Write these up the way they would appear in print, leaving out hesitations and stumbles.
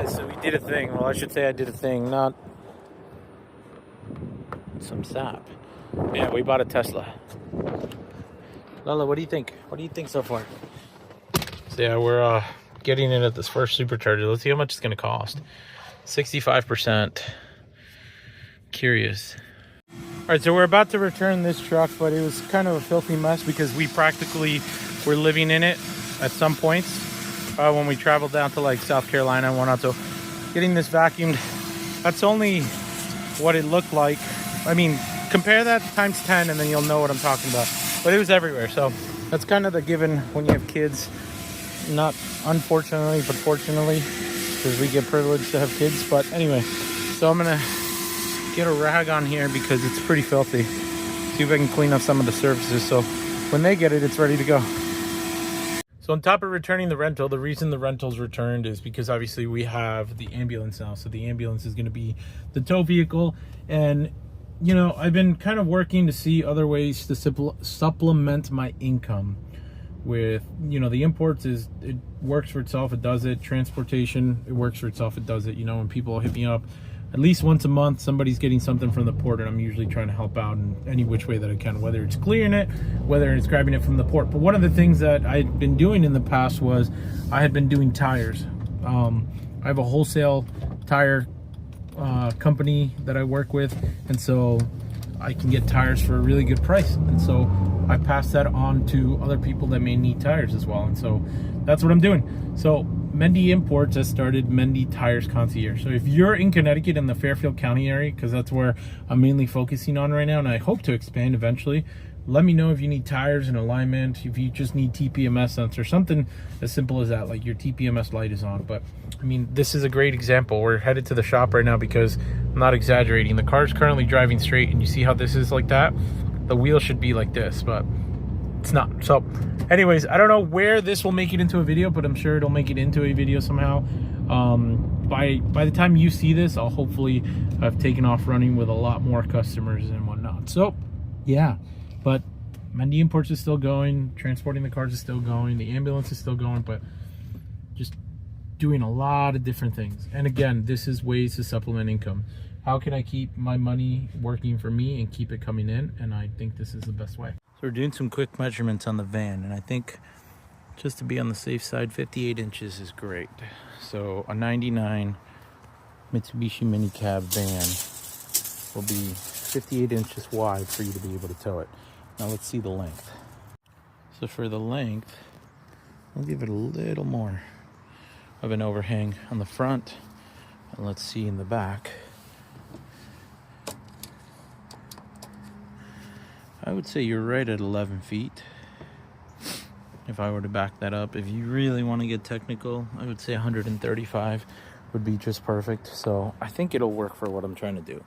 guys, so we did a thing. Well, I should say I did a thing, not some sap. Yeah, we bought a Tesla. Lala, what do you think? What do you think so far? So yeah, we're getting in at this first supercharger. Let's see how much it's gonna cost. 65%. Curious. All right, so we're about to return this truck, but it was kind of a filthy mess because we practically were living in it at some points when we traveled down to like South Carolina and whatnot. So getting this vacuumed, that's only what it looked like. I mean, compare that times 10 and then you'll know what I'm talking about. But it was everywhere. So that's kind of the given when you have kids. Not unfortunately, but fortunately, because we get privileged to have kids. But anyway, so I'm gonna get a rag on here because it's pretty filthy. See if I can clean up some of the surfaces so when they get it, it's ready to go. So on top of returning the rental, the reason the rental's returned is because obviously we have the ambulance now. So the ambulance is going to be the tow vehicle. And, you know, I've been kind of working to see other ways to supplement my income with, you know, the imports is, it works for itself, it does it. Transportation, it works for itself, it does it. You know, when people hit me up, at least once a month, somebody's getting something from the port, and I'm usually trying to help out in any which way that I can, whether it's clearing it, whether it's grabbing it from the port. But one of the things that I'd been doing in the past was I had been doing tires. I have a wholesale tire company that I work with, and so I can get tires for a really good price. And so I pass that on to other people that may need tires as well. And so that's what I'm doing. So Mendy Imports has started Mendy Tires Concierge. So if you're in Connecticut in the Fairfield County area, because that's where I'm mainly focusing on right now, and I hope to expand eventually, let me know if you need tires and alignment, if you just need TPMS sensor, something as simple as that, like your TPMS light is on. But I mean, this is a great example. We're headed to the shop right now because I'm not exaggerating. The car's currently driving straight, and you see how this is like that? The wheel should be like this, but it's not. So anyways, I don't know where this will make it into a video, but I'm sure it'll make it into a video somehow. By the time you see this, I'll hopefully have taken off running with a lot more customers and whatnot. So yeah, but Mendy Imports is still going, transporting the cars is still going, the ambulance is still going, but just doing a lot of different things. And again, this is ways to supplement income. How can I keep my money working for me and keep it coming in? And I think this is the best way. So we're doing some quick measurements on the van, and I think just to be on the safe side, 58 inches is great. So a 99 Mitsubishi mini cab van will be 58 inches wide for you to be able to tow it. Now let's see the length. So for the length, I'll give it a little more of an overhang on the front, and let's see in the back. I would say you're right at 11 feet. If I were to back that up, if you really want to get technical, I would say 135 would be just perfect. So I think it'll work for what I'm trying to do.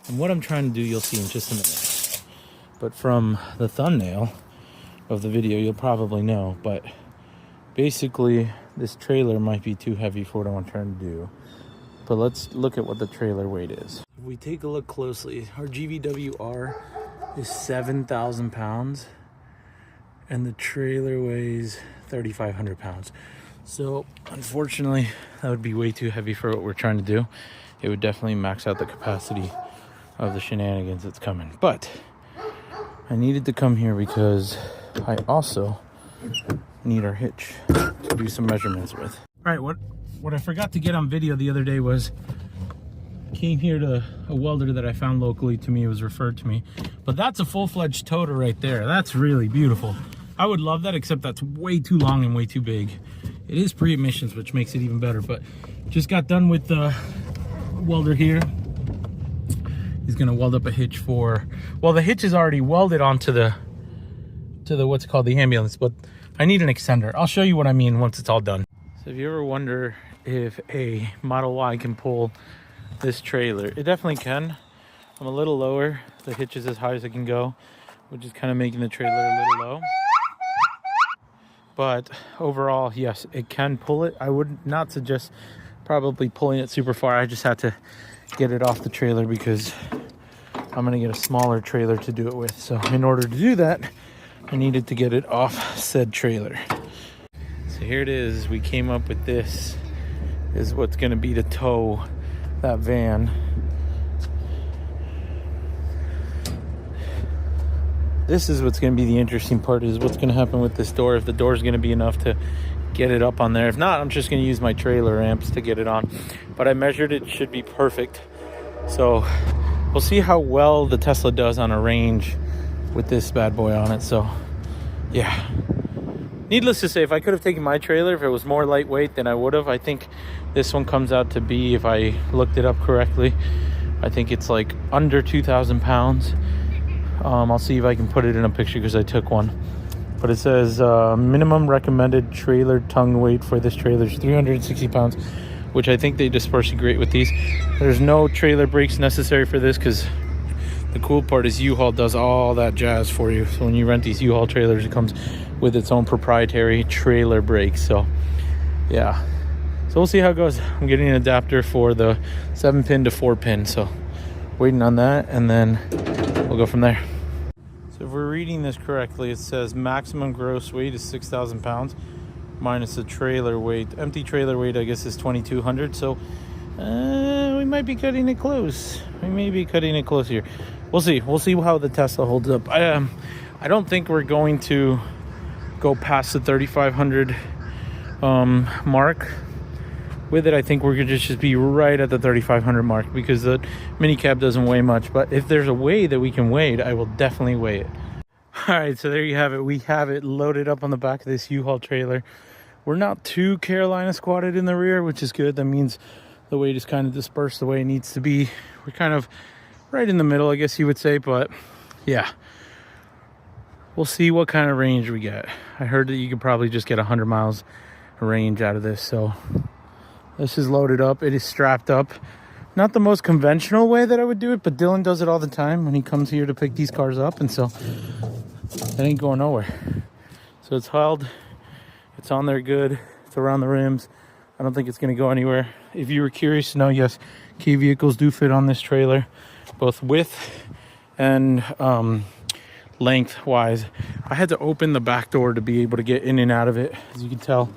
And what I'm trying to do, you'll see in just a minute. But from the thumbnail of the video, you'll probably know. But basically, this trailer might be too heavy for what I'm trying to do. But let's look at what the trailer weight is. If we take a look closely, our GVWR is 7,000 pounds, and the trailer weighs 3,500 pounds. So unfortunately, that would be way too heavy for what we're trying to do. It would definitely max out the capacity of the shenanigans that's coming. But I needed to come here because I also need our hitch to do some measurements with. All right, what I forgot to get on video the other day was came here to a welder that I found locally. To me, it was referred to me, but that's a full-fledged toter right there. That's really beautiful. I would love that, except that's way too long and way too big. It is pre-emissions, which makes it even better. But just got done with the welder here. He's gonna weld up a hitch for, well, the hitch is already welded onto the what's called the ambulance, but I need an extender. I'll show you what I mean once it's all done. So if you ever wonder if a Model Y can pull this trailer, it definitely can. I'm a little lower. The hitch is as high as it can go, which is kind of making the trailer a little low. But overall, yes, it can pull it. I would not suggest probably pulling it super far. I just had to get it off the trailer because I'm gonna get a smaller trailer to do it with. So in order to do that, I needed to get it off said trailer. So here it is. We came up with this is what's going to be to tow that van. This is what's going to be the interesting part, is what's going to happen with this door, if the door is going to be enough to get it up on there. If not, I'm just going to use my trailer ramps to get it on. But I measured it, should be perfect. So we'll see how well the Tesla does on a range with this bad boy on it. So yeah, needless to say, if I could have taken my trailer, if it was more lightweight, then I would have. I think this one comes out to be, if I looked it up correctly, I think it's like under 2,000 pounds. I'll see if I can put it in a picture because I took one. But it says minimum recommended trailer tongue weight for this trailer is 360 pounds, which I think they disperse great with these. There's no trailer brakes necessary for this, because the cool part is U-Haul does all that jazz for you. So when you rent these U-Haul trailers, it comes with its own proprietary trailer brakes. So yeah, so we'll see how it goes. I'm getting an adapter for the 7-pin to 4-pin, so waiting on that, and then we'll go from there. So if we're reading this correctly, it says maximum gross weight is 6,000 pounds minus the trailer weight. Empty trailer weight, I guess, is 2,200. So we might be cutting it close. We may be cutting it close here. We'll see. We'll see how the Tesla holds up. I don't think we're going to go past the 3,500 mark. With it, I think we're gonna just be right at the 3,500 mark, because the mini cab doesn't weigh much. But if there's a way that we can weigh it, I will definitely weigh it. All right, so there you have it. We have it loaded up on the back of this U-Haul trailer. We're not too Carolina squatted in the rear, which is good. That means the weight is kind of dispersed the way it needs to be. We're kind of right in the middle, I guess you would say. But yeah, we'll see what kind of range we get. I heard that you could probably just get 100 miles range out of this. So this is loaded up. It is strapped up. Not the most conventional way that I would do it, but Dylan does it all the time when he comes here to pick these cars up, and so it ain't going nowhere. So it's held. It's on there good. It's around the rims. I don't think it's going to go anywhere. If you were curious to know, yes, key vehicles do fit on this trailer, both width and length-wise. I had to open the back door to be able to get in and out of it, as you can tell.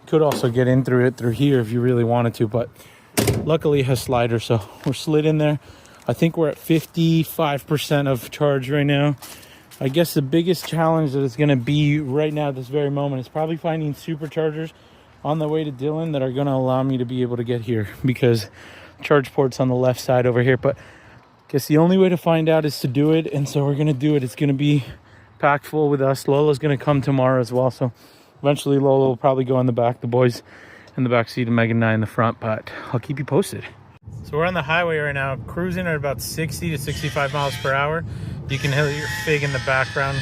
Could also get in through here if you really wanted to, but luckily it has sliders, so we're slid in there. I think we're at 55% of charge right now. I guess the biggest challenge that it's going to be right now at this very moment is probably finding superchargers on the way to Dylan that are going to allow me to be able to get here, because charge port's on the left side over here. But I guess the only way to find out is to do it, and so we're going to do it. It's going to be packed full with us. Lola's going to come tomorrow as well, so eventually Lola will probably go in the back, the boys in the back seat, and Megan and I in the front, but I'll keep you posted. So we're on the highway right now, cruising at about 60 to 65 miles per hour. You can hear your Fig in the background.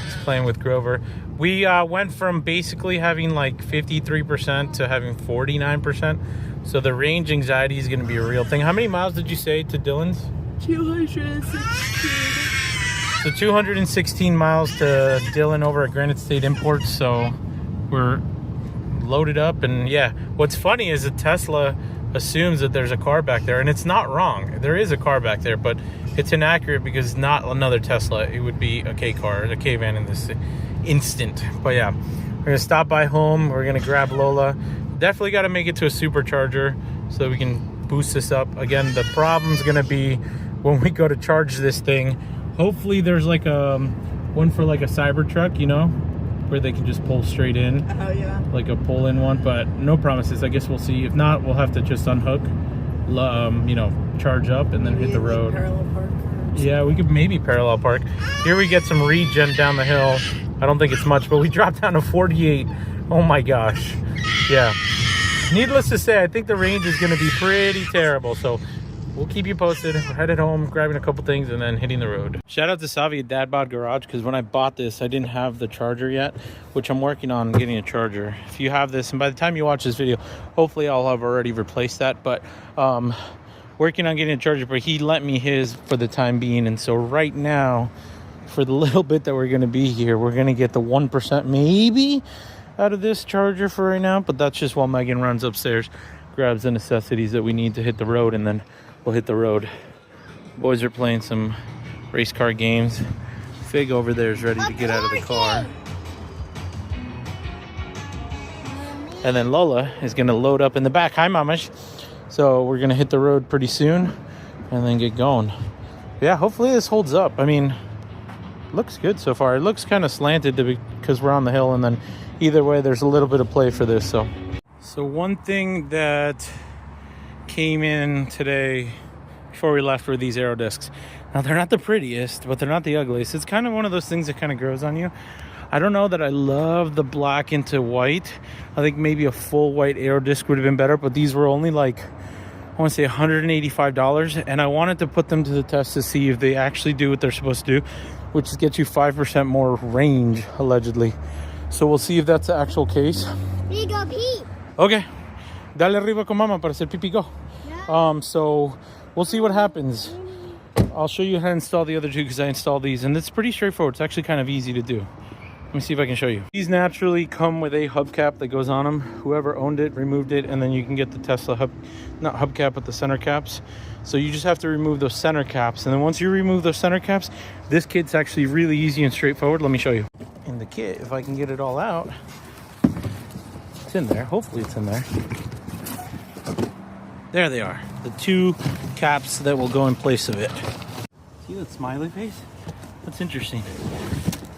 He's playing with Grover. We went from basically having like 53% to having 49%. So the range anxiety is going to be a real thing. How many miles did you say to Dylan's? 216. So 216 miles to Dylan over at Granite State Imports. So we're loaded up, and yeah, what's funny is that Tesla assumes that there's a car back there, and it's not wrong. There is a car back there, but it's inaccurate because it's not another Tesla. It would be a K car, a K van in this instant. But yeah, we're gonna stop by home. We're gonna grab Lola. Definitely got to make it to a supercharger so that we can boost this up. Again, the problem's gonna be when we go to charge this thing. Hopefully there's like a one for like a Cybertruck, you know, where they can just pull straight in. Oh yeah. Like a pull-in one, but no promises. I guess we'll see. If not, we'll have to just unhook, you know, charge up, and then maybe hit the road. Parallel park. Yeah, we could maybe parallel park. Here we get some regen down the hill. I don't think it's much, but we dropped down to 48. Oh my gosh. Yeah. Needless to say, I think the range is going to be pretty terrible. So we'll keep you posted. We're headed home, grabbing a couple things, and then hitting the road. Shout out to Savi at Dad Bod Garage, because when I bought this, I didn't have the charger yet, which I'm working on getting a charger. If you have this, and by the time you watch this video, hopefully I'll have already replaced that. But working on getting a charger, but he lent me his for the time being. And so right now, for the little bit that we're going to be here, we're going to get the 1% maybe out of this charger for right now. But that's just while Megan runs upstairs, grabs the necessities that we need to hit the road, and then we'll hit the road. Boys are playing some race car games. Fig over there is ready to get out of the car. And then Lola is going to load up in the back. Hi, Mamash. So we're going to hit the road pretty soon and then get going. Yeah, hopefully this holds up. I mean, looks good so far. It looks kind of slanted because we're on the hill, and then either way there's a little bit of play for this. So one thing that came in today before we left were these aero discs. Now they're not the prettiest, but they're not the ugliest. It's kind of one of those things that kind of grows on you. I don't know that I love the black into white. I think maybe a full white aero disc would have been better, but these were only like, I want to say $185, and I wanted to put them to the test to see if they actually do what they're supposed to do, which is get you 5% more range, allegedly. So we'll see if that's the actual case. We go pee. Okay. Dale arriba con mama para hacer pipí, go. Yeah. So we'll see what happens. I'll show you how to install the other two because I installed these, and it's pretty straightforward. It's actually kind of easy to do. Let me see if I can show you. These naturally come with a hubcap that goes on them. Whoever owned it removed it, and then you can get the Tesla not hubcap, but the center caps. So you just have to remove those center caps, and then once you remove those center caps, this kit's actually really easy and straightforward. Let me show you. In the kit, if I can get it all out, it's in there. Hopefully it's in there. There they are, the two caps that will go in place of it. See that smiley face? That's interesting.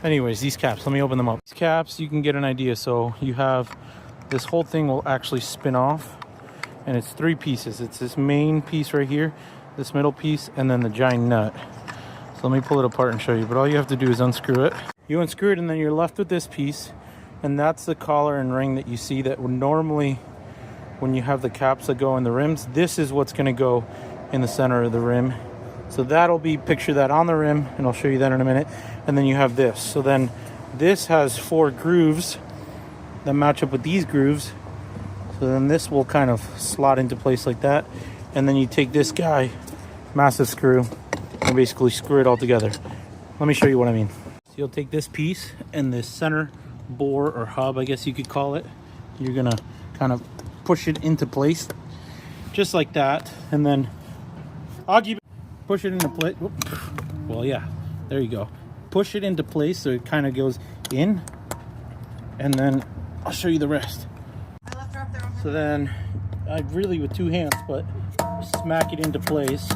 Anyways, these caps, let me open them up. These caps, you can get an idea. So you have, this whole thing will actually spin off, and it's three pieces. It's this main piece right here, this middle piece, and then the giant nut. So let me pull it apart and show you, but all you have to do is unscrew it. You unscrew it, and then you're left with this piece, and that's the collar and ring that you see that would normally, when you have the caps that go in the rims, this is what's gonna go in the center of the rim. So that'll be, picture that on the rim, and I'll show you that in a minute. And then you have this. So then this has 4 grooves that match up with these grooves. So then this will kind of slot into place like that. And then you take this guy, massive screw, and basically screw it all together. Let me show you what I mean. So you'll take this piece and this center bore or hub, I guess you could call it. You're gonna kind of push it into place just like that. And then push it into place. Well, yeah, there you go. Push it into place so it kind of goes in, and then I'll show you the rest. So then I really with 2 hands, but smack it into place.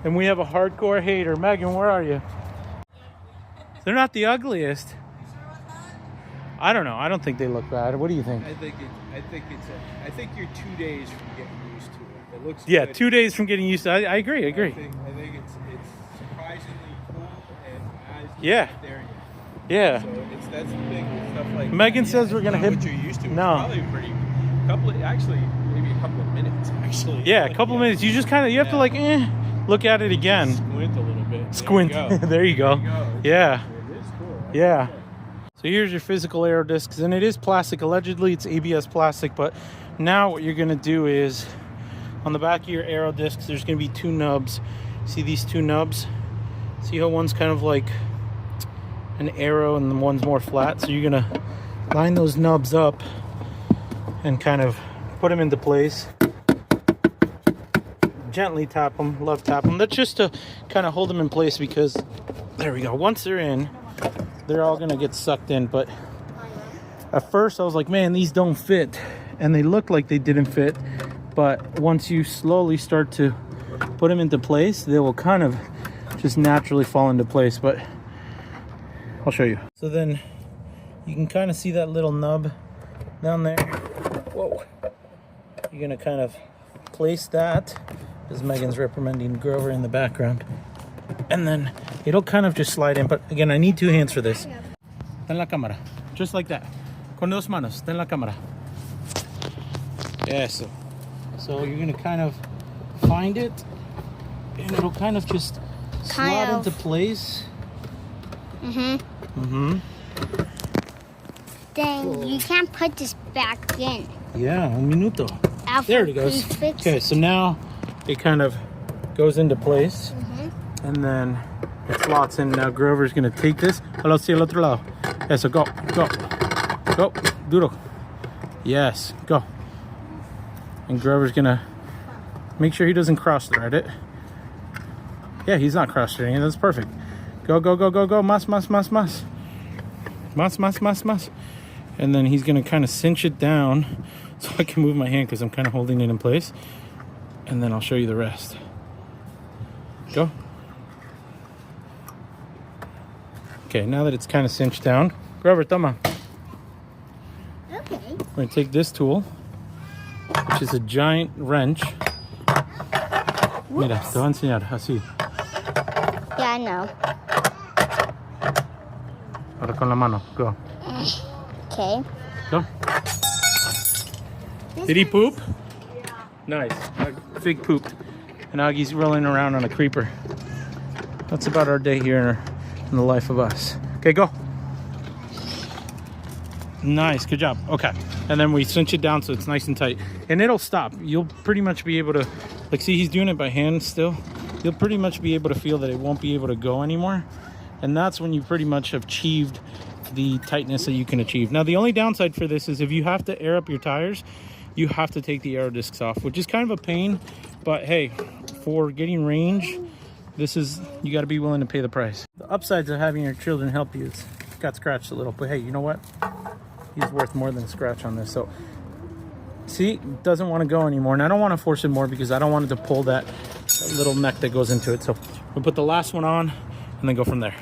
And we have a hardcore hater. Megan, where are you? They're not the ugliest. I don't know. I don't think they look bad. What do you think? I think you're 2 days from getting used to it. It looks yeah, good. 2 days from getting used to it. I agree. I think it's surprisingly cool and yeah. there you go. Yeah. So that's the thing with stuff like Megan that. says we're gonna hit. What you're used to. No. It's probably pretty. Maybe a couple of minutes. Actually. Yeah, a couple of minutes. You just kind of have to like look at it again. Squint a little bit. Squint. There you go. Yeah. It is cool. Yeah. So here's your physical aero discs, and it is plastic. Allegedly, it's ABS plastic, but now what you're going to do is on the back of your aero discs, there's going to be 2 nubs. See these 2 nubs? See how one's kind of like an arrow and the one's more flat? So you're going to line those nubs up and kind of put them into place. Gently tap them, love tap them. That's just to kind of hold them in place because, there we go. Once they're in, they're all gonna get sucked in. But at first I was like, man, these don't fit, and they looked like they didn't fit. But once you slowly start to put them into place, they will kind of just naturally fall into place. But I'll show you. So then you can kind of see that little nub down there. Whoa. You're gonna kind of place that, as Megan's reprimanding Grover in the background, and then it'll kind of just slide in. But again, I need 2 hands for this. Ten la cámara. Just like that. Con 2 manos. Ten la cámara. Yes. So you're going to kind of find it, and it'll kind of just slide into place. Then you can't put this back in. Yeah, un minuto. After There it goes. Okay, so now it kind of goes into place. And then it slots in. Now Grover's gonna take this. Hello, see el otro lado. Yeah, so go, duro. Yes, go. And Grover's gonna make sure he doesn't cross thread it. Yeah, he's not cross threading it. That's perfect. Go. Mas. And then he's gonna kind of cinch it down so I can move my hand because I'm kind of holding it in place. And then I'll show you the rest. Go. Okay, now that it's kind of cinched down, Grover, toma. Okay. We're gonna take this tool, which is a giant wrench. Mira, te voy a enseñar, así. Yeah, I know. Ahora con la mano, go. Okay. Go. Did he poop? Nice. Big pooped. And Augie's rolling around on a creeper. That's about our day here in the life of us. Okay, go. Nice, good job. Okay. And then we cinch it down so it's nice and tight. And it'll stop. You'll pretty much be able to, like, see, he's doing it by hand still. You'll pretty much be able to feel that it won't be able to go anymore. And that's when you pretty much have achieved the tightness that you can achieve. Now, the only downside for this is if you have to air up your tires, you have to take the aero discs off, which is kind of a pain. But hey, for getting range, this is, you got to be willing to pay the price. The upsides of having your children help you is got scratched a little, but hey, you know what? He's worth more than a scratch on this. So see, it doesn't want to go anymore, and I don't want to force it more because I don't want it to pull that little neck that goes into it. So we'll put the last one on and then go from there.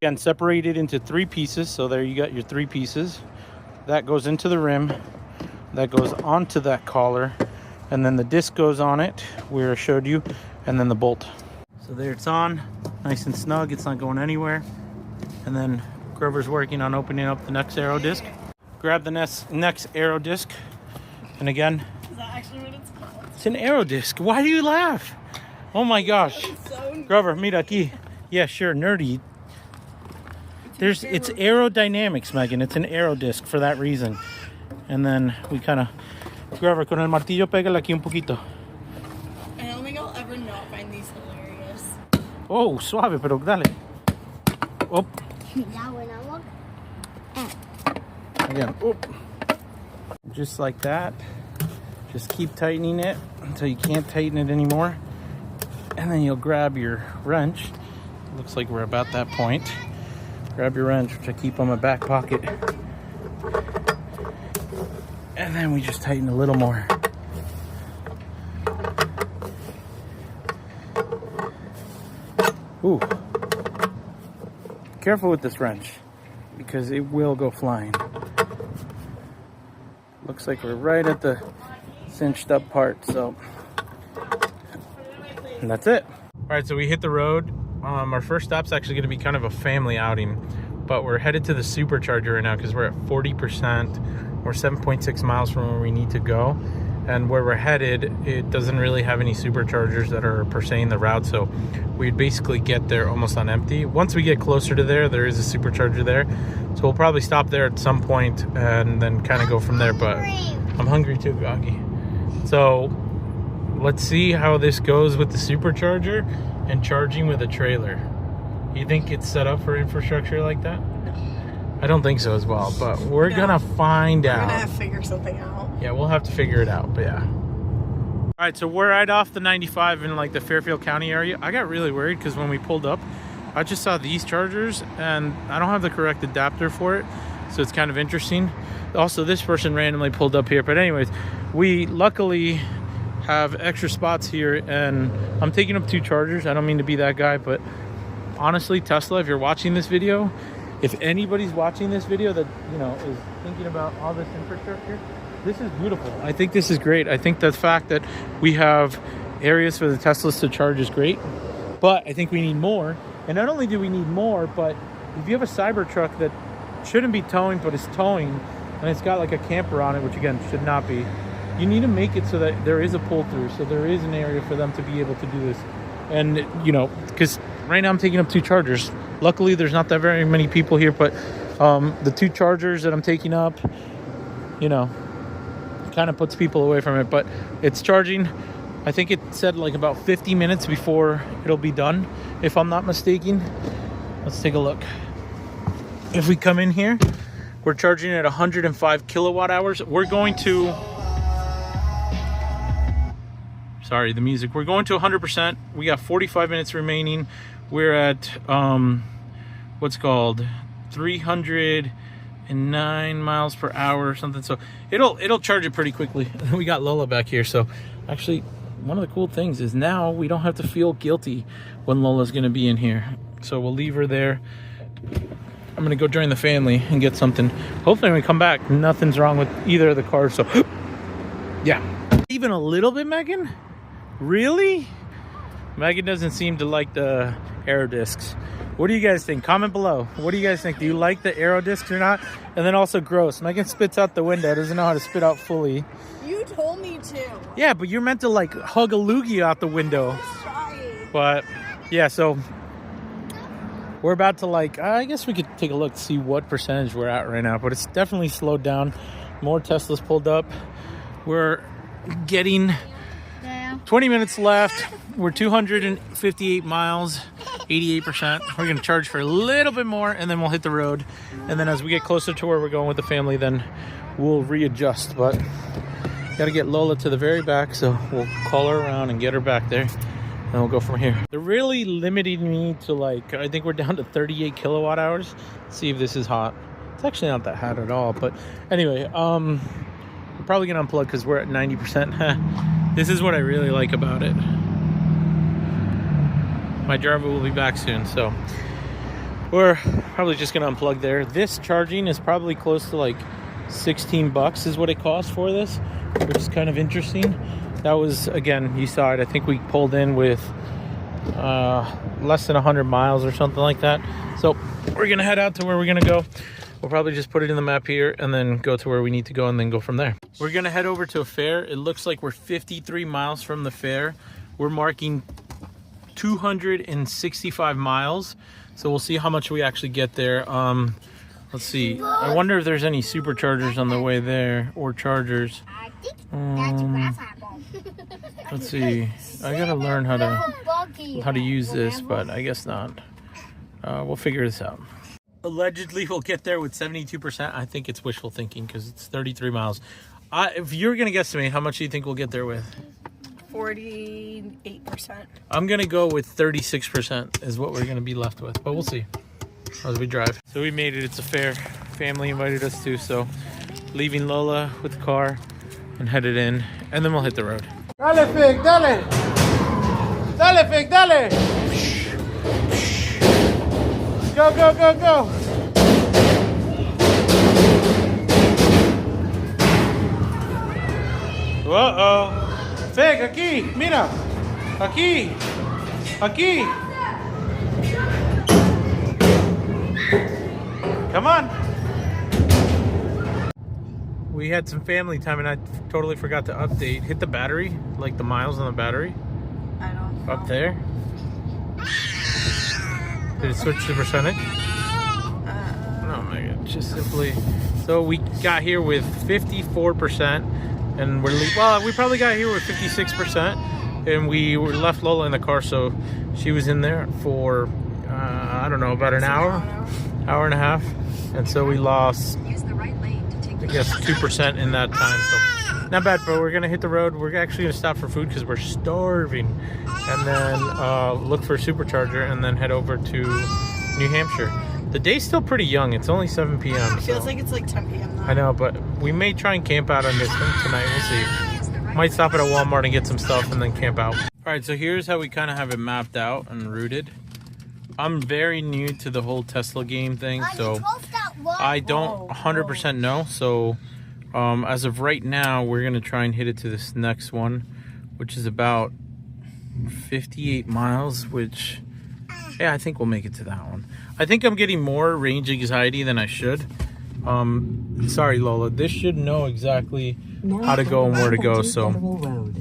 Again, separate it into 3 pieces. So there you got your 3 pieces. That goes into the rim, that goes onto that collar, and then the disc goes on it where I showed you, and then the bolt. So there it's on, nice and snug, it's not going anywhere. And then Grover's working on opening up the next aero disc. Grab the next aero disc, and again, Is that actually what it's called? it's an aero disc. Why do you laugh? Oh my gosh. So Grover, mira aquí. Yeah, sure, nerdy. It's aerodynamics, Megan. It's an aero disc for that reason. And then we kind of, Grover, con el martillo pégale aquí un poquito. I don't think I'll ever not find these hilarious. Oh, suave, pero dale. Oh, That one I walk. again. Oh. Just like that. Just keep tightening it until you can't tighten it anymore. And then you'll grab your wrench. Looks like we're about that point. Grab your wrench, which I keep on my back pocket. And then we just tighten a little more. Ooh. Careful with this wrench because it will go flying. Looks like we're right at the cinched up part, so. And that's it. All right, so we hit the road. Our first stop's actually going to be kind of a family outing, but we're headed to the supercharger right now because we're at 40%. We're 7.6 miles from where we need to go, and where we're headed, it doesn't really have any superchargers that are per se in the route, so we'd basically get there almost on empty. Once we get closer to there is a supercharger there, so we'll probably stop there at some point and then kind of go from there. But I'm hungry too, Gagi. So let's see how this goes with the supercharger and charging with a trailer. You think it's set up for infrastructure like that? I don't think so as well, but we're gonna find out. We're gonna have to figure something out. Yeah, we'll have to figure it out, but yeah. All right, so we're right off the 95 in like the Fairfield County area. I got really worried because when we pulled up, I just saw these chargers and I don't have the correct adapter for it. So it's kind of interesting. Also, this person randomly pulled up here, but anyways, we luckily have extra spots here and I'm taking up 2 chargers. I don't mean to be that guy, but honestly, Tesla, if you're watching this video, if anybody's watching this video that, you know, is thinking about all this infrastructure, this is beautiful. I think this is great. I think the fact that we have areas for the Teslas to charge is great, but I think we need more. And not only do we need more, but if you have a Cybertruck that shouldn't be towing, but is towing, and it's got like a camper on it, which again should not be, you need to make it so that there is a pull through, so there is an area for them to be able to do this. And, you know, because right now I'm taking up 2 chargers. Luckily, there's not that very many people here, but the 2 chargers that I'm taking up, you know, kind of puts people away from it. But it's charging. I think it said like about 50 minutes before it'll be done, if I'm not mistaken. Let's take a look. If we come in here, we're charging at 105 kilowatt hours. We're going to... Sorry, the music. We're going to 100%. We got 45 minutes remaining. We're at what's called 300 9 miles per hour or something. So it'll charge it pretty quickly. We got Lola back here, so actually one of the cool things is now we don't have to feel guilty when Lola's gonna be in here. So we'll leave her there. I'm gonna go join the family and get something. Hopefully when we come back, nothing's wrong with either of the cars. So yeah. Even a little bit, Megan? Really? Megan doesn't seem to like the aero discs. What do you guys think? Comment below. What do you guys think? Do you like the aero discs or not? And then also gross. Megan spits out the window. Doesn't know how to spit out fully. You told me to. Yeah, but you're meant to like hug a loogie out the window. Sorry. But yeah, so we're about to like, I guess we could take a look to see what percentage we're at right now. But it's definitely slowed down. More Teslas pulled up. We're getting 20 minutes left. We're 258 miles, 88%. We're gonna charge for a little bit more and then we'll hit the road. And then as we get closer to where we're going with the family, then we'll readjust. But gotta get Lola to the very back, so we'll call her around and get her back there. And we'll go from here. They're really limiting me to like, I think we're down to 38 kilowatt hours. Let's see if this is hot. It's actually not that hot at all. But anyway, we're probably gonna unplug because we're at 90%. This is what I really like about it. My driver will be back soon, so we're probably just gonna unplug there. This charging is probably close to like 16 bucks is what it costs for this, which is kind of interesting. That was, again, you saw it, I think we pulled in with less than 100 miles or something like that. So we're gonna head out to where we're gonna go. We'll probably just put it in the map here and then go to where we need to go and then go from there. We're gonna head over to a fair. It looks like we're 53 miles from the fair. We're marking 265 miles. So we'll see how much we actually get there. Let's see. I wonder if there's any superchargers on the way there or chargers. I think that's a grasshopper. Let's see. I gotta learn how to use this, but I guess not. We'll figure this out. Allegedly, we'll get there with 72%. I think it's wishful thinking because it's 33 miles. If you're gonna guesstimate, how much do you think we'll get there with? 48%. I'm gonna go with 36% is what we're gonna be left with, but we'll see as we drive. So we made it. It's a fair. Family invited us to, so leaving Lola with the car and headed in, and then we'll hit the road. Dale, Fig, dale! Dale, Fig, dale! Go, go, go, go! Uh-oh. Fig, aquí, mira. Aquí. Aquí. Come on. We had some family time and I totally forgot to update. Hit the battery, like the miles on the battery. I don't know. Up there. Did it switch the percentage? Oh my god, just simply. So we got here with 54% and we probably got here with 56% and we were left Lola in the car, so she was in there for, I don't know, about an hour and a half. And so we lost, I guess, 2% in that time. So not bad, but we're gonna hit the road. We're actually gonna stop for food because we're starving, and then look for a supercharger, and then head over to New Hampshire. The day's still pretty young. It's only 7 p.m. It feels like it's like 10 p.m. now. I know, but we may try and camp out on this one tonight. We'll see. Might stop at a Walmart and get some stuff and then camp out. All right, so here's how we kind of have it mapped out and routed. I'm very new to the whole Tesla game thing, so I don't 100% know. So as of right now, we're gonna try and hit it to this next one, which is about 58 miles, which, yeah, I think we'll make it to that one. I think I'm getting more range anxiety than I should. Sorry, Lola, this should know exactly how to go and where to go, so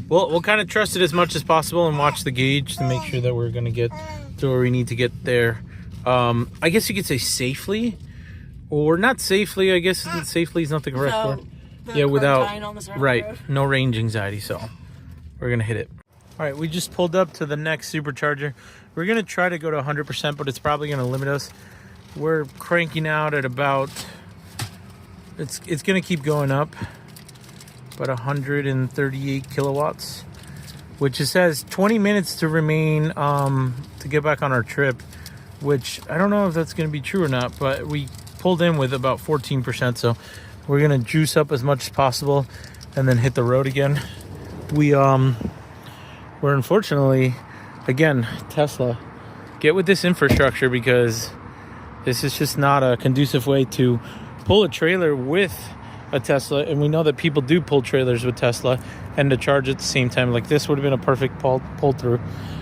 we'll kind of trust it as much as possible and watch the gauge to make sure that we're gonna get to where we need to get there. I guess you could say safely, or not safely. I guess safely is not the correct word. Yeah, without, right, no range anxiety, so we're gonna hit it. All right, we just pulled up to the next supercharger. We're gonna try to go to 100%, but it's probably gonna limit us. We're cranking out at about, it's gonna keep going up, about 138 kilowatts, which it says 20 minutes to remain to get back on our trip, which I don't know if that's gonna be true or not, but we pulled in with about 14%, so we're gonna juice up as much as possible and then hit the road again. We're unfortunately, again, Tesla, get with this infrastructure, because this is just not a conducive way to pull a trailer with a Tesla. And we know that people do pull trailers with Tesla and to charge at the same time. Like this would have been a perfect pull through.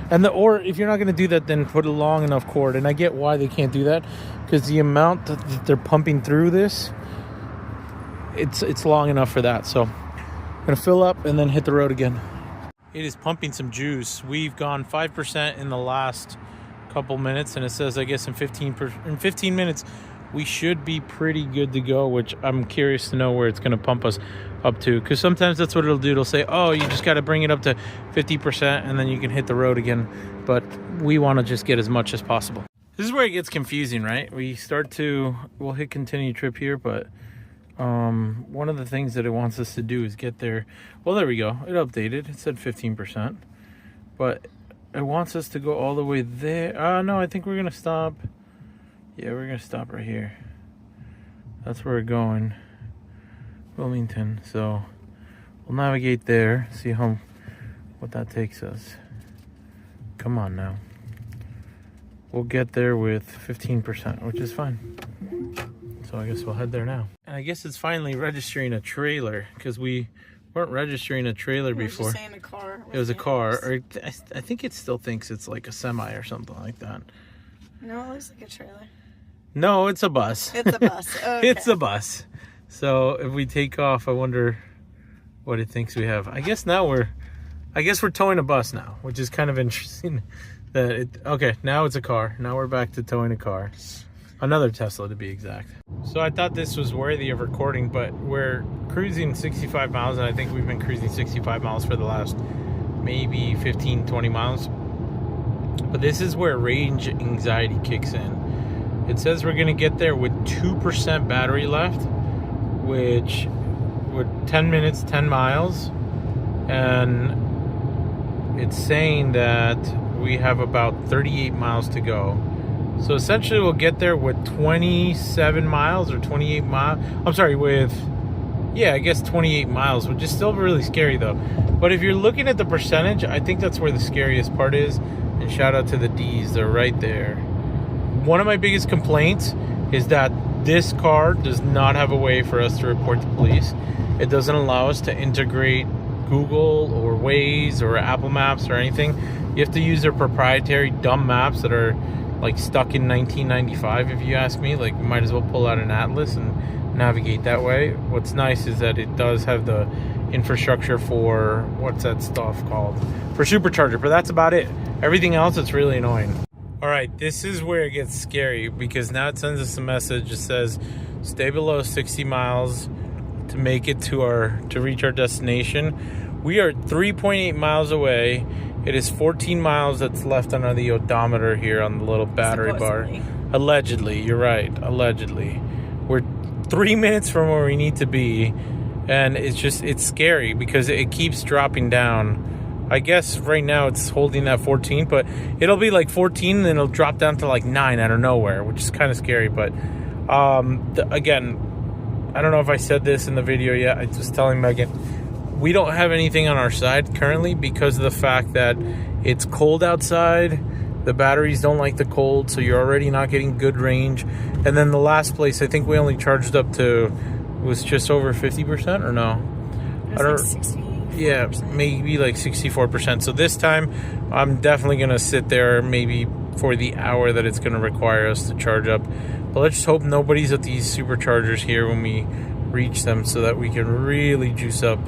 Or if you're not going to do that, then put a long enough cord. And I get why they can't do that, because the amount that they're pumping through this, it's long enough for that. So I'm going to fill up and then hit the road again. It is pumping some juice. We've gone 5% in the last couple minutes, and it says, I guess, in 15 minutes we should be pretty good to go, which I'm curious to know where it's going to pump us up to, because sometimes that's what it'll do. It'll say, oh, you just got to bring it up to 50% and then you can hit the road again. But we want to just get as much as possible. This is where it gets confusing, right? We'll hit continue trip here, but one of the things that it wants us to do is get there. Well, there we go. It updated. It said 15%, but it wants us to go all the way there. No, I think we're gonna stop. Yeah, we're gonna stop right here. That's where we're going, Wilmington. So we'll navigate there, see what that takes us. Come on now. We'll get there with 15%, which is fine. So I guess we'll head there now. And I guess it's finally registering a trailer, because we weren't registering a trailer before. Just saying a car. It was a car. Or I think it still thinks it's like a semi or something like that. No, it looks like a trailer. No, it's a bus. It's a bus. Okay. It's a bus. So if we take off, I wonder what it thinks we have. I guess we're towing a bus now, which is kind of interesting. Okay, now it's a car. Now we're back to towing a car. Another Tesla, to be exact. So I thought this was worthy of recording, but we're cruising 65 miles, and I think we've been cruising 65 miles for the last maybe 15, 20 miles. But this is where range anxiety kicks in. It says we're going to get there with 2% battery left, which with 10 minutes, 10 miles. And it's saying that we have about 38 miles to go. So essentially we'll get there with 27 miles or 28 miles. I'm sorry, I guess 28 miles, which is still really scary though. But if you're looking at the percentage, I think that's where the scariest part is. And shout out to the D's, they're right there. One of my biggest complaints is that this car does not have a way for us to report to police. It doesn't allow us to integrate Google or Waze or Apple Maps or anything. You have to use their proprietary dumb maps that are like stuck in 1995, if you ask me. Like, you might as well pull out an atlas and navigate that way. What's nice is that it does have the infrastructure for, what's that stuff called? For supercharger, but that's about it. Everything else, it's really annoying. All right, this is where it gets scary, because now it sends us a message. It says, stay below 60 miles to make it to reach our destination. We are 3.8 miles away. It is 14 miles that's left on the odometer here on the little battery bar. Allegedly, you're right. Allegedly. We're 3 minutes from where we need to be. And it's scary because it keeps dropping down. I guess right now it's holding at 14, but it'll be like 14 and then it'll drop down to like 9 out of nowhere, which is kind of scary. But again, I don't know if I said this in the video yet. I was telling Megan, we don't have anything on our side currently because of the fact that it's cold outside. The batteries don't like the cold, so you're already not getting good range. And then the last place, I think we only charged up to, was just over 50% or no? It was like 60. Yeah, maybe like 64%. So this time, I'm definitely going to sit there maybe for the hour that it's going to require us to charge up. But let's just hope nobody's at these superchargers here when we reach them so that we can really juice up.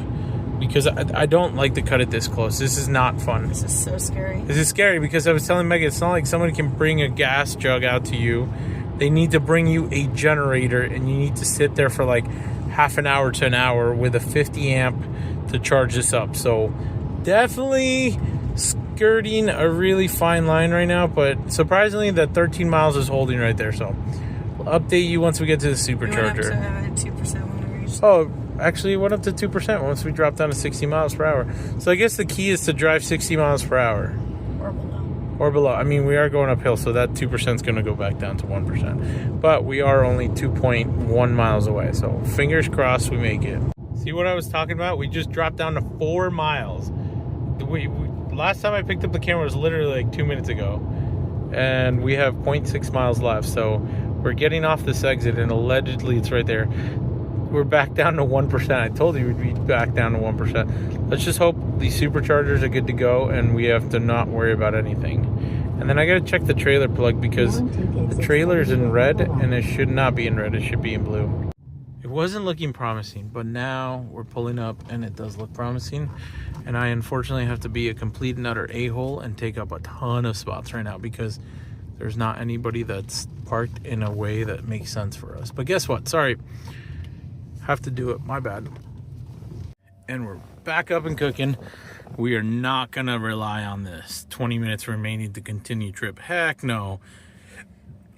Because I don't like to cut it this close. This is not fun. This is so scary. This is scary because I was telling Megan, it's not like somebody can bring a gas jug out to you. They need to bring you a generator, and you need to sit there for like half an hour to an hour with a 50 amp to charge this up. So definitely skirting a really fine line right now, but surprisingly that 13 miles is holding right there. So we'll update you once we get to the supercharger. We went up to 2% when we reached. Oh, actually it went up to 2% once we dropped down to 60 miles per hour. So I guess the key is to drive 60 miles per hour. Or below. or below. I mean, we are going uphill, so that 2% is going to go back down to 1%. But we are only 2.1 miles away, so fingers crossed we make it. See what I was talking about? We just dropped down to 4 miles. Last time I picked up the camera was literally like 2 minutes ago, and we have 0.6 miles left. So we're getting off this exit, and allegedly it's right there. We're back down to 1%. I told you we'd be back down to 1%. Let's just hope these superchargers are good to go and we have to not worry about anything. And then I gotta check the trailer plug because the trailer's in red and it should not be in red, it should be in blue. It wasn't looking promising, but now we're pulling up and it does look promising. And I unfortunately have to be a complete and utter a-hole and take up a ton of spots right now because there's not anybody that's parked in a way that makes sense for us. But guess what? Sorry. Have to do it, my bad. And we're back up and cooking. We are not gonna rely on this 20 minutes remaining to continue trip. Heck no.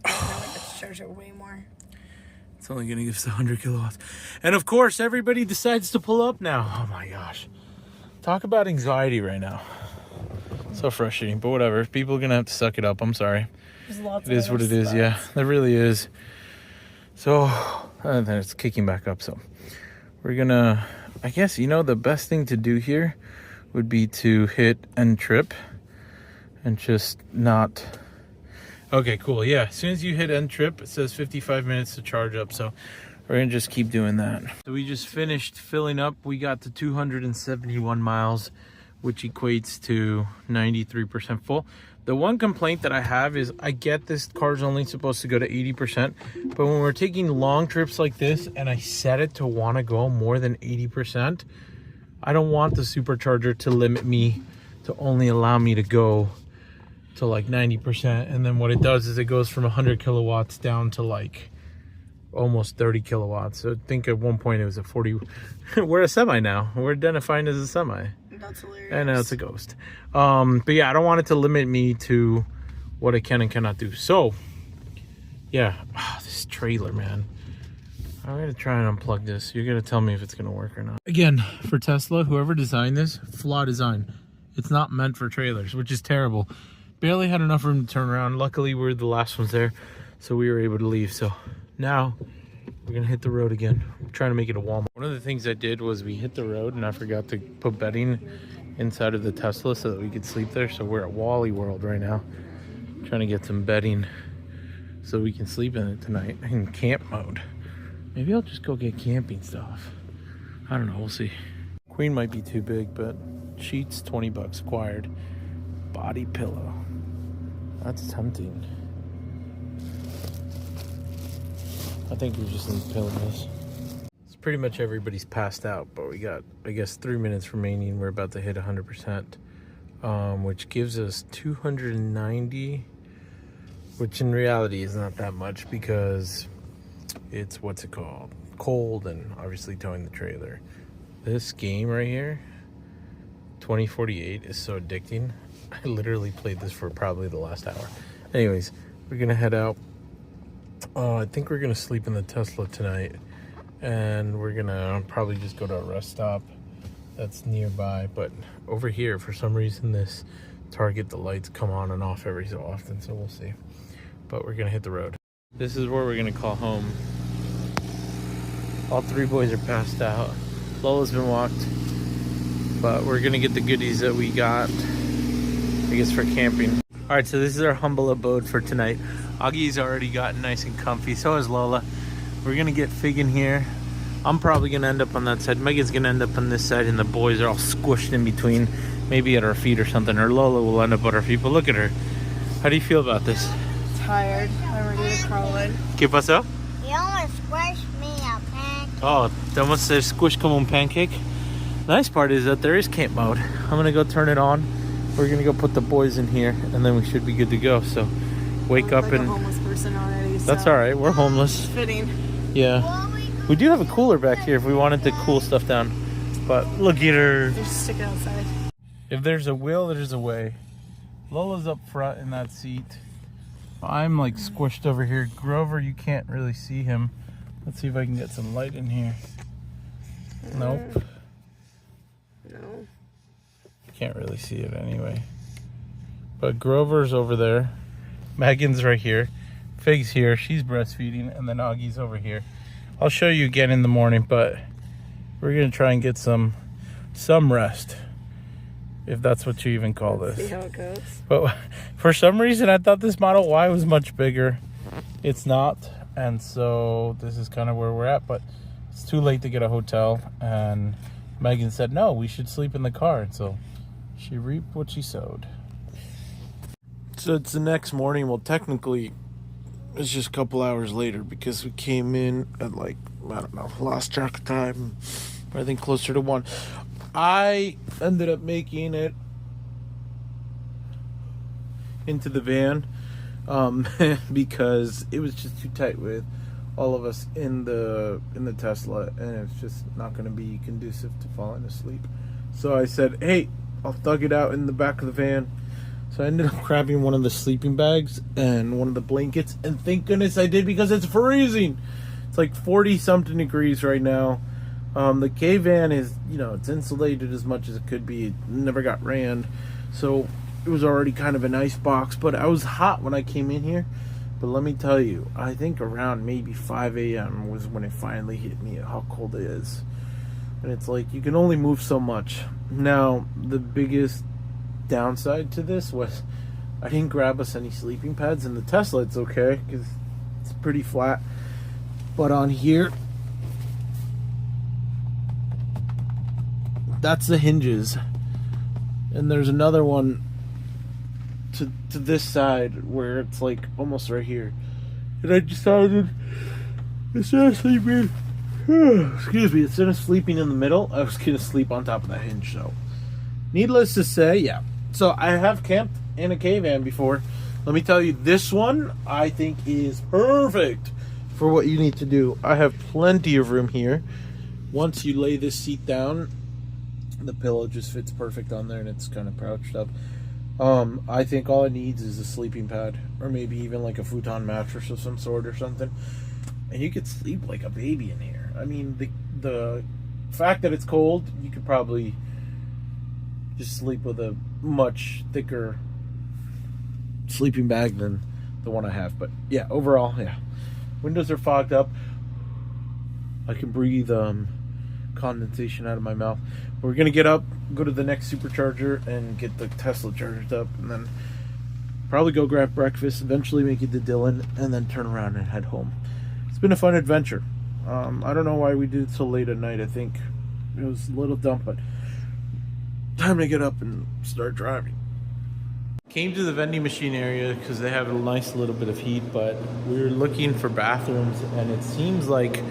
Let's charge it way more. It's only gonna give us 100 kilowatts. And of course, everybody decides to pull up now. Oh my gosh. Talk about anxiety right now. So frustrating, but whatever. People are gonna have to suck it up. I'm sorry. There's lots it is what it is, yeah. There really is. So, and then it's kicking back up. So we're gonna, I guess, you know, the best thing to do here would be to hit end trip and just not. Okay, cool. Yeah, as soon as you hit end trip, it says 55 minutes to charge up. So we're gonna just keep doing that. So we just finished filling up. We got to 271 miles, which equates to 93% full. The one complaint that I have is I get this car's only supposed to go to 80%, but when we're taking long trips like this and I set it to want to go more than 80%, I don't want the supercharger to limit me, to only allow me to go to like 90%. And then what it does is it goes from 100 kilowatts down to like almost 30 kilowatts. So I think at one point it was a 40. We're a semi now. We're identifying as a semi. That's hilarious. And now it's a ghost. But yeah, I don't want it to limit me to what I can and cannot do. So yeah, this trailer, man. I'm gonna try and unplug this. You're gonna tell me if it's gonna work or not. Again, for Tesla, whoever designed this, flaw design. It's not meant for trailers, which is terrible. Barely had enough room to turn around. Luckily, we're the last ones there, so we were able to leave. So now we're gonna hit the road again. We're trying to make it a Walmart. One of the things I did was we hit the road and I forgot to put bedding inside of the Tesla so that we could sleep there. So we're at Wally World right now, trying to get some bedding so we can sleep in it tonight in camp mode. Maybe I'll just go get camping stuff. I don't know, we'll see. Queen might be too big, but sheets, 20 bucks acquired. Body pillow. That's tempting. I think we just need pillows. It's pretty much everybody's passed out, but we got, I guess, 3 minutes remaining. We're about to hit 100%, which gives us 290, which in reality is not that much because it's, what's it called? Cold and obviously towing the trailer. This game right here, 2048, is so addicting. I literally played this for probably the last hour. Anyways, we're gonna head out. I think we're gonna sleep in the Tesla tonight, and we're gonna probably just go to a rest stop that's nearby. But over here, for some reason, this Target, the lights come on and off every so often, so we'll see. But we're gonna hit the road. This is where we're gonna call home. All three boys are passed out. Lola's been walked, but we're gonna get the goodies that we got, I guess, for camping. All right, so this is our humble abode for tonight. Augie's already gotten nice and comfy, so is Lola. We're gonna get Fig in here. I'm probably gonna end up on that side. Megan's gonna end up on this side, and the boys are all squished in between, maybe at our feet or something, or Lola will end up at our feet, but look at her. How do you feel about this? Tired. I'm ready to crawl in. ¿Qué pasó? You almost squished me a pancake. Oh, te almost said squish como un pancake. Nice part is that there is camp mode. I'm gonna go turn it on. We're gonna go put the boys in here, and then we should be good to go. So wake up like and a homeless person already. that's So all right. We're homeless. fitting. Yeah, we do have a cooler back here if we wanted to cool stuff down. But look at her. Just stick it outside. If there's a will, there's a way. Lola's up front in that seat. I'm like squished over here. Grover, you can't really see him. Let's see if I can get some light in here. Nope. No. Can't really see it anyway. But Grover's over there. Megan's right here. Fig's here. She's breastfeeding. And then Augie's over here. I'll show you again in the morning, but we're going to try and get some rest. If that's what you even call this. See how it goes. But for some reason, I thought this Model Y was much bigger. It's not. And so this is kind of where we're at. But it's too late to get a hotel. And Megan said, no, we should sleep in the car. And so she reaped what she sowed. So it's the next morning. Well, technically, it's just a couple hours later because we came in at like, I don't know, lost track of time. I think closer to 1. I ended up making it into the van because it was just too tight with all of us in the Tesla, and it's just not going to be conducive to falling asleep. So I said, hey, I'll thug it out in the back of the van. So I ended up grabbing one of the sleeping bags and one of the blankets, and thank goodness I did because it's freezing. It's like 40 something degrees right now. The K-Van is, it's insulated as much as it could be. It never got ran. So it was already kind of an ice box. But I was hot when I came in here. But let me tell you, I think around maybe 5 a.m. was when it finally hit me how cold it is. And it's like, you can only move so much. Now, the biggest downside to this was I didn't grab us any sleeping pads. In the Tesla, it's okay because it's pretty flat. But on here, that's the hinges, and there's another one to this side where it's like almost right here, and I decided instead of sleeping instead of sleeping in the middle, I was gonna sleep on top of the hinge. So needless to say, yeah, so I have camped in a K-Van before. Let me tell you, this one I think is perfect for what you need to do. I have plenty of room here. Once you lay this seat down, the pillow just fits perfect on there, and it's kind of crouched up. I think all it needs is a sleeping pad, or maybe even like a futon mattress of some sort or something, and you could sleep like a baby in here. I mean, the fact that it's cold, you could probably just sleep with a much thicker sleeping bag than the one I have. But yeah, overall, yeah, windows are fogged up. I can breathe condensation out of my mouth. We're gonna get up, go to the next supercharger, and get the Tesla charged up, and then probably go grab breakfast, eventually make it to Dillon, and then turn around and head home. It's been a fun adventure. I don't know why we did it so late at night. I think it was a little dumb, but time to get up and start driving. Came to the vending machine area because they have a nice little bit of heat, but we were looking for bathrooms, and it seems like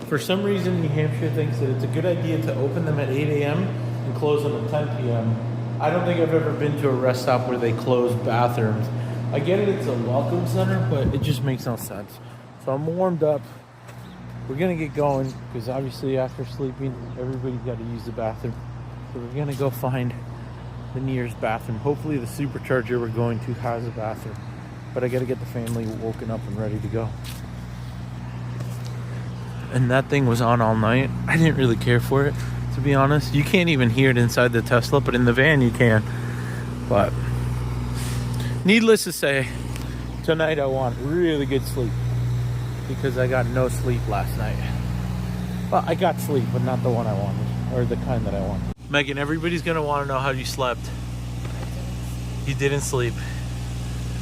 for some reason, New Hampshire thinks that it's a good idea to open them at 8 a.m. and close them at 10 p.m. I don't think I've ever been to a rest stop where they close bathrooms. I get it, it's a welcome center, but it just makes no sense. So I'm warmed up. We're going to get going because obviously after sleeping, everybody's got to use the bathroom. So we're going to go find the nearest bathroom. Hopefully the supercharger we're going to has a bathroom. But I got to get the family woken up and ready to go. And that thing was on all night. I didn't really care for it, to be honest. You can't even hear it inside the Tesla, but in the van you can. But needless to say, tonight I want really good sleep because I got no sleep last night. Well, I got sleep, but not the one I wanted, or the kind that I wanted. Megan, everybody's gonna want to know how you slept. You didn't sleep.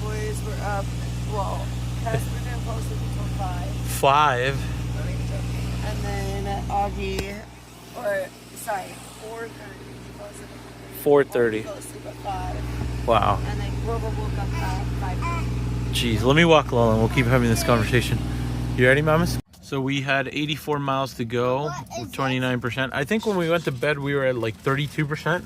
Boys were up. Well, Casper didn't fall asleep until 5. 5? And then Augie, 4:30. 4:30. Fell asleep at 5. Wow. And then Grover woke up at 5:30. Jeez, let me walk along and we'll keep having this conversation. You ready, mamas? So we had 84 miles to go, 29%. I think when we went to bed, we were at like 32%.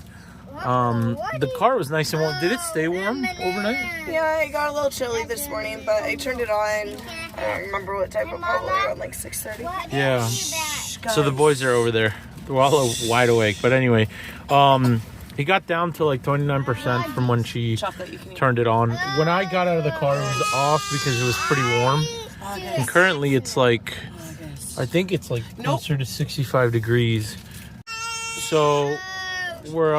The car was nice and warm. Did it stay warm overnight? Yeah, it got a little chilly this morning, but I turned it on. I don't remember what type of probably around like 6:30. Yeah. So the boys are over there. They're all wide awake. But anyway, it got down to like 29% from when she turned it on. When I got out of the car, it was off because it was pretty warm. And currently it's like, I think it's like closer to 65 degrees. So we're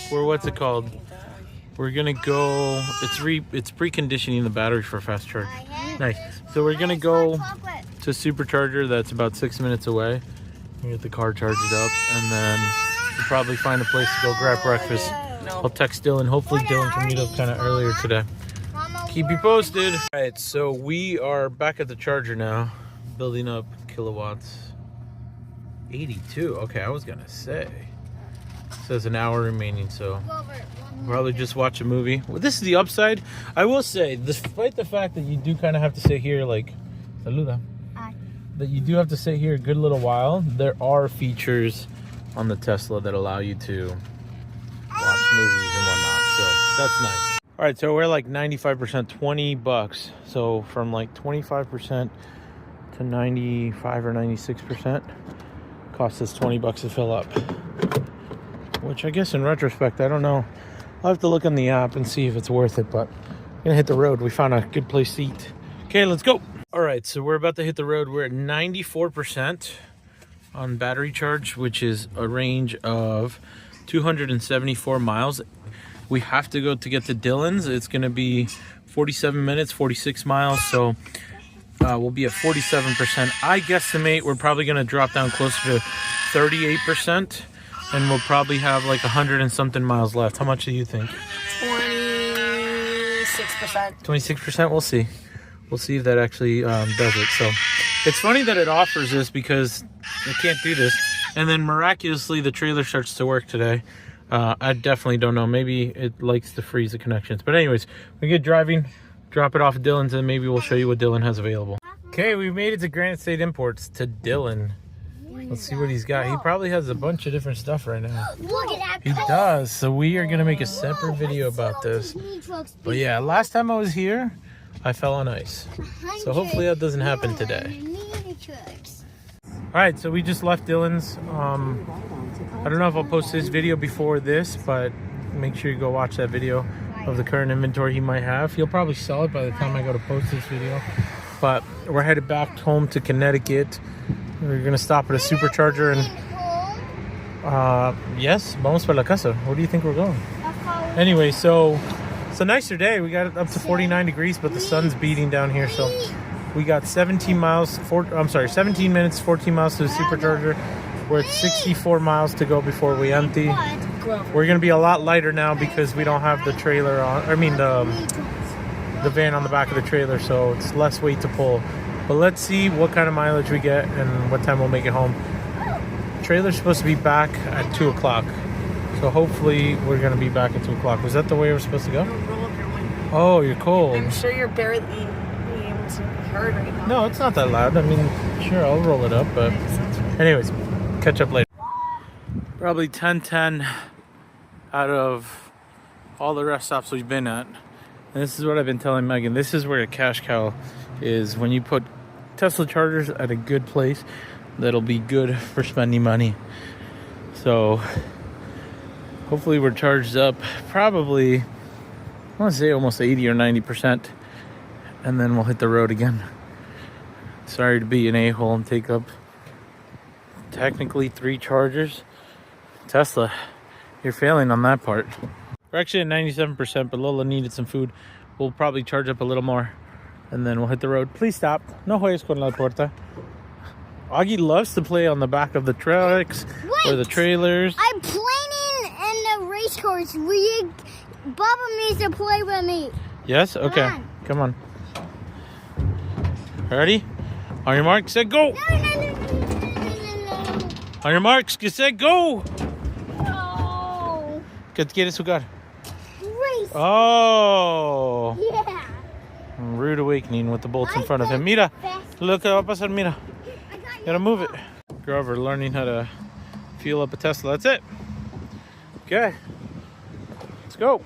what's it called? we're gonna go. It's preconditioning the battery for fast charge. Nice. So we're gonna go to supercharger that's about 6 minutes away. We get the car charged up, and then we'll probably find a place to go grab breakfast. I'll text Dylan. Hopefully Dylan can meet up kind of earlier today. Keep you posted. All right, so we are back at the charger now, building up kilowatts. 82. Okay, I was gonna say. It says an hour remaining, so probably just watch a movie. Well, this is the upside. I will say, despite the fact that you do kind of have to sit here, like, saluda, that you do have to sit here a good little while, there are features on the Tesla that allow you to watch movies and whatnot, so that's nice. All right, so we're like 95%, $20. So from like 25% to 95 or 96%, costs us $20 to fill up. Which I guess in retrospect, I don't know. I'll have to look on the app and see if it's worth it, but I'm gonna hit the road. We found a good place to eat. Okay, let's go. All right, so we're about to hit the road. We're at 94% on battery charge, which is a range of 274 miles. We have to go to get to Dylan's. It's gonna be 47 minutes, 46 miles, so we'll be at 47%. I guesstimate we're probably gonna drop down closer to 38%, and we'll probably have like 100 and something miles left. How much do you think? 26%. 26%, we'll see. We'll see if that actually does it. So it's funny that it offers this because it can't do this. And then miraculously, the trailer starts to work today. I definitely don't know. Maybe it likes to freeze the connections. But anyways, we get driving, drop it off at Dylan's, and maybe we'll show you what Dylan has available. Okay, we made it to Granite State Imports, to Dylan. Let's see what he's got. He probably has a bunch of different stuff right now. Look at that. He does. So we are going to make a separate video about this. But yeah, last time I was here, I fell on ice. So hopefully that doesn't happen today. All right, so we just left Dylan's. I don't know if I'll post this video before this, but make sure you go watch that video of the current inventory he might have. He'll probably sell it by the time I go to post this video. But we're headed back home to Connecticut. We're gonna stop at a supercharger and yes, vamos para la casa. Where do you think we're going? Anyway, so it's a nicer day. We got it up to 49 degrees, but the sun's beating down here. So we got 17 minutes, 14 miles, 14 miles to the supercharger. We're at 64 miles to go before we empty. We're gonna be a lot lighter now because we don't have the trailer on. I mean the van on the back of the trailer, so it's less weight to pull. But let's see what kind of mileage we get and what time we'll make it home. Trailer's supposed to be back at 2 o'clock. So hopefully we're gonna be back at 2 o'clock. Was that the way we're supposed to go? Oh, you're cold. I'm sure you're barely able to be heard right now. No, it's not that loud. I mean, sure, I'll roll it up, but anyways, catch up later. Probably 10:10 out of all the rest stops we've been at. And this is what I've been telling Megan. This is where a cash cow is. When you put Tesla chargers at a good place, that'll be good for spending money. So hopefully we're charged up probably, I want to say almost 80 or 90%, and then we'll hit the road again. Sorry to be an a-hole and take up technically 3 chargers. Tesla, you're failing on that part. We're actually at 97%, but Lola needed some food. We'll probably charge up a little more, and then we'll hit the road. Please stop. No juegues con la puerta. Augie loves to play on the back of the trucks or the trailers. I'm playing in the race course. Bubba needs to play with me. Yes? Okay. Come on. Ready? On your mark, set, go! No. On your marks, get set, go! No. ¿Qué quieres jugar? Race. Oh! Yeah. Rude awakening with the bolts in front of him. Mira, look what va a pasar, mira. Gotta move it. Grover learning how to fuel up a Tesla. That's it. Okay. Let's go.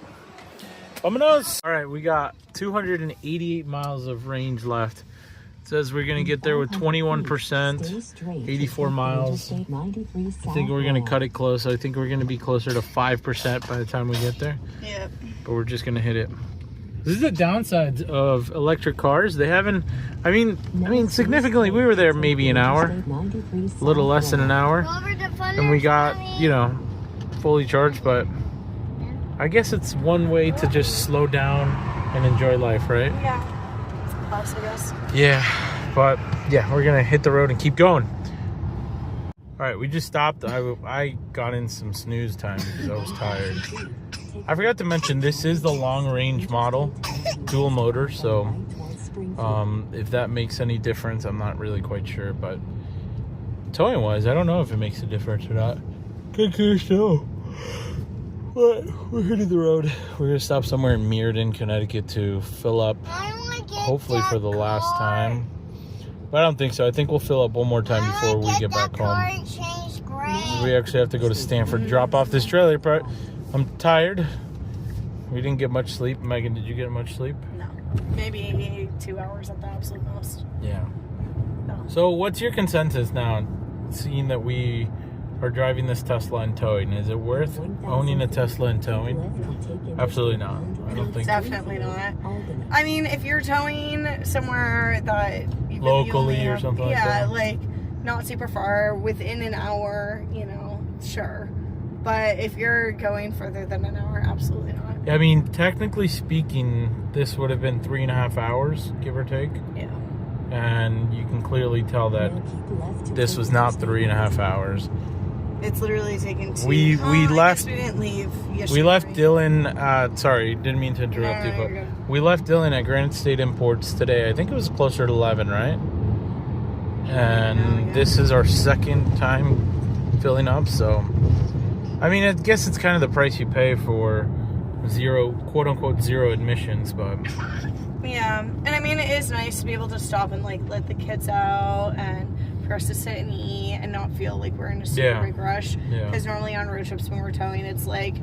Vámonos. All right, we got 288 miles of range left. It says we're gonna get there with 21%, 84 miles. I think we're gonna cut it close. I think we're gonna be closer to 5% by the time we get there. Yeah. But we're just gonna hit it. This is the downside of electric cars. They haven't, I mean, significantly, we were there maybe an hour, a little less than an hour, and we got, you know, fully charged, but I guess it's one way to just slow down and enjoy life, right? Yeah. Plus, I guess. Yeah, but yeah, we're gonna hit the road and keep going. All right, we just stopped. I got in some snooze time because I was tired. I forgot to mention this is the long range model, dual motor. So if that makes any difference, I'm not really quite sure. But towing wise, I don't know if it makes a difference or not. Good case though. But we're hitting the road. We're gonna stop somewhere in Meriden, Connecticut to fill up, hopefully for the last time. But I don't think so. I think we'll fill up one more time before we get back home. We actually have to go to Stanford, drop off this trailer, but I'm tired. We didn't get much sleep. Megan, did you get much sleep? No. Maybe 2 hours at the absolute most. Yeah. No. So what's your consensus now, seeing that we are driving this Tesla and towing? Is it worth owning a Tesla and towing? Absolutely not. I don't think Definitely not. I mean, if you're towing somewhere that you locally only or have, something like yeah, that. like not super far, within an hour, you know, sure. But if you're going further than an hour, absolutely not. I mean, technically speaking, this would have been 3.5 hours, give or take. Yeah. And you can clearly tell that this was not 3.5 hours. It's literally taken 2. We I left. guess we didn't leave yesterday. We left Dylan. Sorry, didn't mean to interrupt you, No, but you're good. we left Dylan at Granite State Imports today. I think it was closer to 11, right? And this is our second time filling up. So, I mean, I guess it's kind of the price you pay for zero, quote unquote, zero admissions. But Yeah, and I mean, it is nice to be able to stop and like let the kids out and for us to sit and eat and not feel like we're in a super big rush. Yeah. Because normally on road trips when we're towing, it's like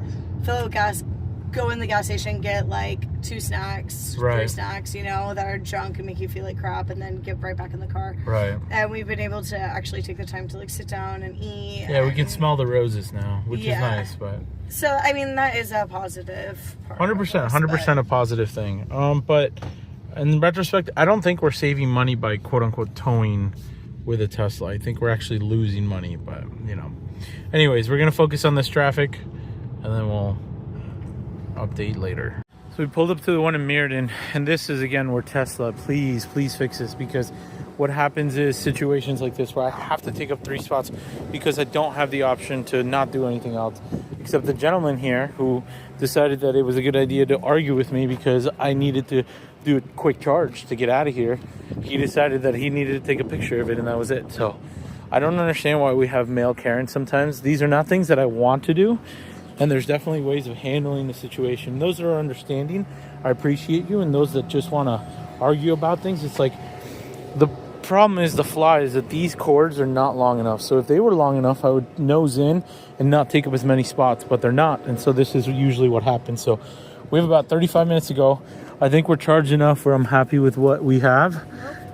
fill up gas, go in the gas station, get like 2 snacks, 3 snacks, you know, that are junk and make you feel like crap, and then get right back in the car. Right. And we've been able to actually take the time to like sit down and eat. Yeah, we can smell the roses now, which is nice. But so I mean, that is a positive part. 100% a positive thing. But in retrospect, I don't think we're saving money by quote unquote towing with a Tesla. I think we're actually losing money, but you know. Anyways, we're gonna focus on this traffic and then we'll update later. So we pulled up to the one in Meriden, and this is again where Tesla, please fix this, because what happens is situations like this where I have to take up 3 spots because I don't have the option to not do anything else. Except the gentleman here who decided that it was a good idea to argue with me because I needed to do a quick charge to get out of here. He decided that he needed to take a picture of it, and that was it. So I don't understand why we have male Karens sometimes. These are not things that I want to do, and there's definitely ways of handling the situation. Those that are understanding, I appreciate you, and those that just want to argue about things, it's like the problem is the flaw is that these cords are not long enough. So if they were long enough, I would nose in and not take up as many spots, but they're not, and so this is usually what happens. So we have about 35 minutes to go. I think we're charged enough where I'm happy with what we have,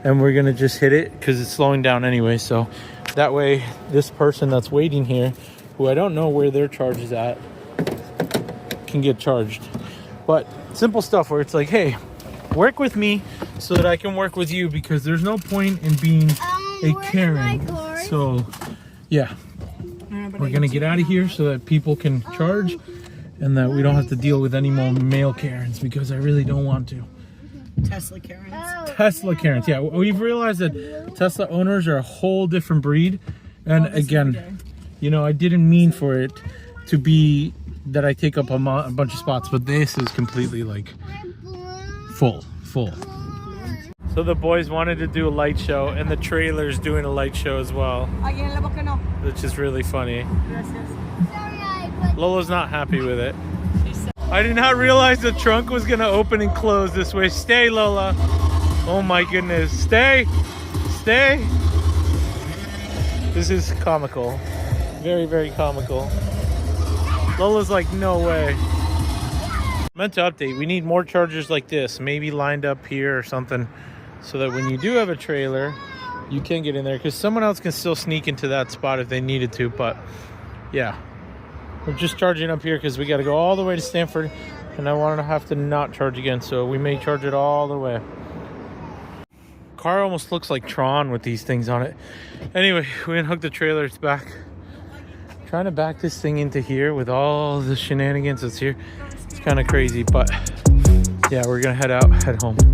and we're gonna just hit it because it's slowing down anyway. So that way this person that's waiting here, who I don't know where their charge is at, can get charged. But simple stuff where it's like, hey, work with me so that I can work with you, because there's no point in being a Karen. So yeah, we're gonna get out of here so that people can charge and that we don't have to deal with any more male Karens, because I really don't want to. Tesla Karens. Tesla Karens, yeah. We've realized that Tesla owners are a whole different breed. And again, you know, I didn't mean for it to be that I take up a bunch of spots, but this is completely like full. So the boys wanted to do a light show, and the trailer's doing a light show as well, which is really funny. Lola's not happy with it. I did not realize the trunk was gonna open and close this way. Stay, Lola. Oh my goodness. Stay. This is comical. Very comical. Lola's like, no way. Meant to update, we need more chargers like this, maybe lined up here or something, so that when you do have a trailer, you can get in there, because someone else can still sneak into that spot if they needed to. But yeah, we're just charging up here because we got to go all the way to Stanford, and I wanted to have to not charge again, so we may charge it all the way. Car almost looks like Tron with these things on it. Anyway, we unhooked the trailer, it's back. Trying to back this thing into here with all the shenanigans that's here. kind of crazy, but yeah, we're gonna head home.